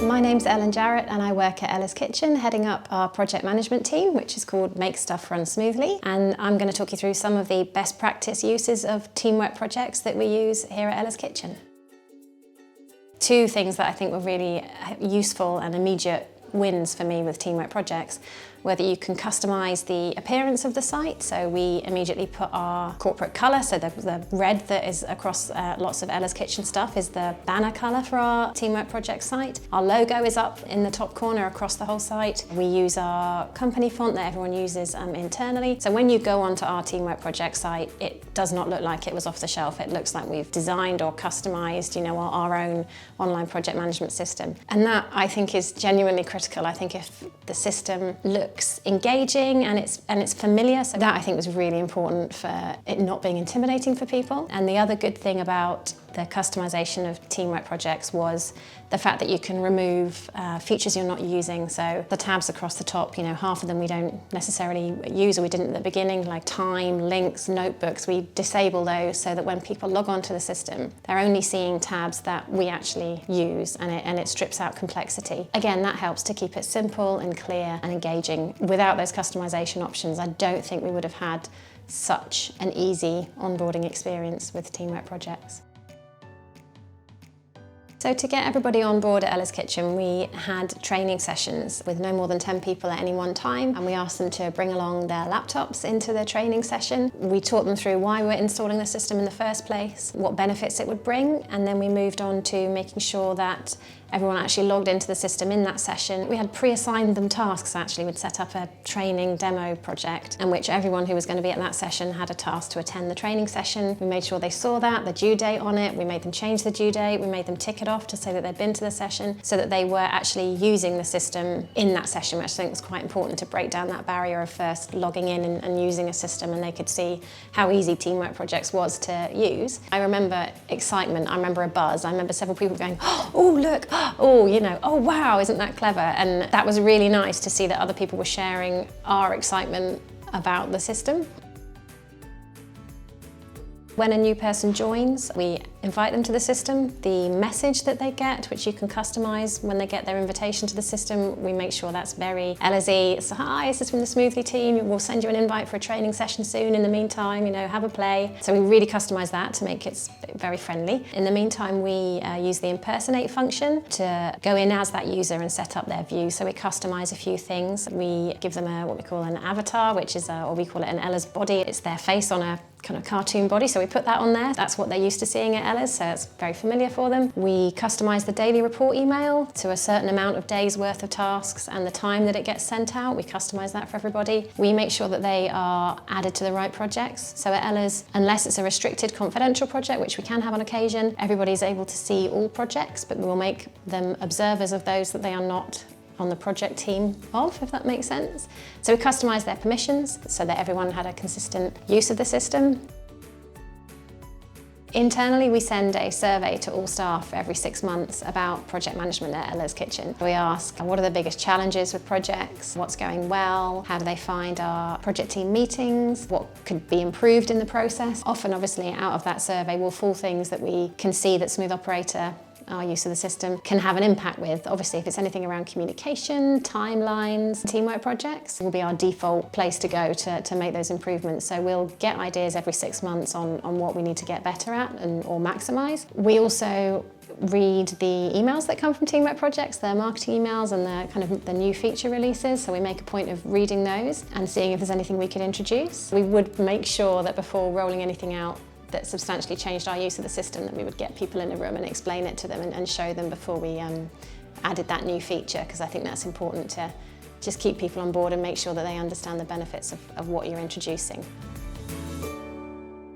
My name's Ellen Jarrett and I work at Ella's Kitchen, heading up our project management team, which is called Make Stuff Run Smoothly. And I'm going to talk you through some of the best practice uses of teamwork projects that we use here at Ella's Kitchen. Two things that I think were really useful and immediate wins for me with teamwork projects, whether you can customise the appearance of the site. So we immediately put our corporate colour, so the red that is across lots of Ella's Kitchen stuff is the banner colour for our teamwork project site. Our logo is up in the top corner across the whole site. We use our company font that everyone uses internally. So when you go onto our teamwork project site, it does not look like it was off the shelf. It looks like we've designed or customised, our own online project management system. And that, I think, is genuinely critical. I think if the system looks engaging and it's familiar, so that I think was really important for it not being intimidating for people. And the other good thing about the customisation of teamwork projects was the fact that you can remove features you're not using. So the tabs across the top, half of them we don't necessarily use, or we didn't at the beginning, like time, links, notebooks. We disable those so that when people log onto the system, they're only seeing tabs that we actually use, and it strips out complexity. Again, that helps to keep it simple and clear and engaging. Without those customisation options, I don't think we would have had such an easy onboarding experience with teamwork projects. So to get everybody on board at Ella's Kitchen, we had training sessions with no more than 10 people at any one time, and we asked them to bring along their laptops into the training session. We taught them through why we're installing the system in the first place, what benefits it would bring, and then we moved on to making sure that everyone actually logged into the system in that session. We had pre-assigned them tasks, actually. We'd set up a training demo project in which everyone who was going to be at that session had a task to attend the training session. We made sure they saw that, the due date on it. We made them change the due date. We made them tick it off to say that they'd been to the session, so that they were actually using the system in that session, which I think was quite important to break down that barrier of first logging in and using a system, and they could see how easy teamwork projects was to use. I remember excitement. I remember a buzz. I remember several people going, "Oh, look, oh wow, isn't that clever?" And that was really nice to see that other people were sharing our excitement about the system. When a new person joins, we invite them to the system. The message that they get, which you can customise when they get their invitation to the system, we make sure that's very Ella-y. So, "Hi, this is from the Smoothly team. We'll send you an invite for a training session soon. In the meantime, have a play." So we really customise that to make it very friendly. In the meantime, we use the impersonate function to go in as that user and set up their view. So we customise a few things. We give them what we call an avatar, which is, or we call it an Ella's body. It's their face on a kind of cartoon body, so we put that on there. That's what they're used to seeing at Ella's, so it's very familiar for them. We customise the daily report email to a certain amount of days worth of tasks and the time that it gets sent out. We customise that for everybody. We make sure that they are added to the right projects. So at Ella's, unless it's a restricted confidential project, which we can have on occasion, everybody's able to see all projects, but we will make them observers of those that they are not on the project team of, if that makes sense. So we customised their permissions so that everyone had a consistent use of the system. Internally, we send a survey to all staff every 6 months about project management at Ella's Kitchen. We ask, what are the biggest challenges with projects? What's going well? How do they find our project team meetings? What could be improved in the process? Often, obviously, out of that survey will fall things that we can see that Smooth Operator, our use of the system, can have an impact with. Obviously, if it's anything around communication, timelines, teamwork projects, will be our default place to go to make those improvements. So we'll get ideas every 6 months on what we need to get better at or maximise. We also read the emails that come from teamwork projects, their marketing emails and the new feature releases. So we make a point of reading those and seeing if there's anything we could introduce. We would make sure that before rolling anything out that substantially changed our use of the system, that we would get people in a room and explain it to them and show them before we added that new feature, because I think that's important to just keep people on board and make sure that they understand the benefits of what you're introducing.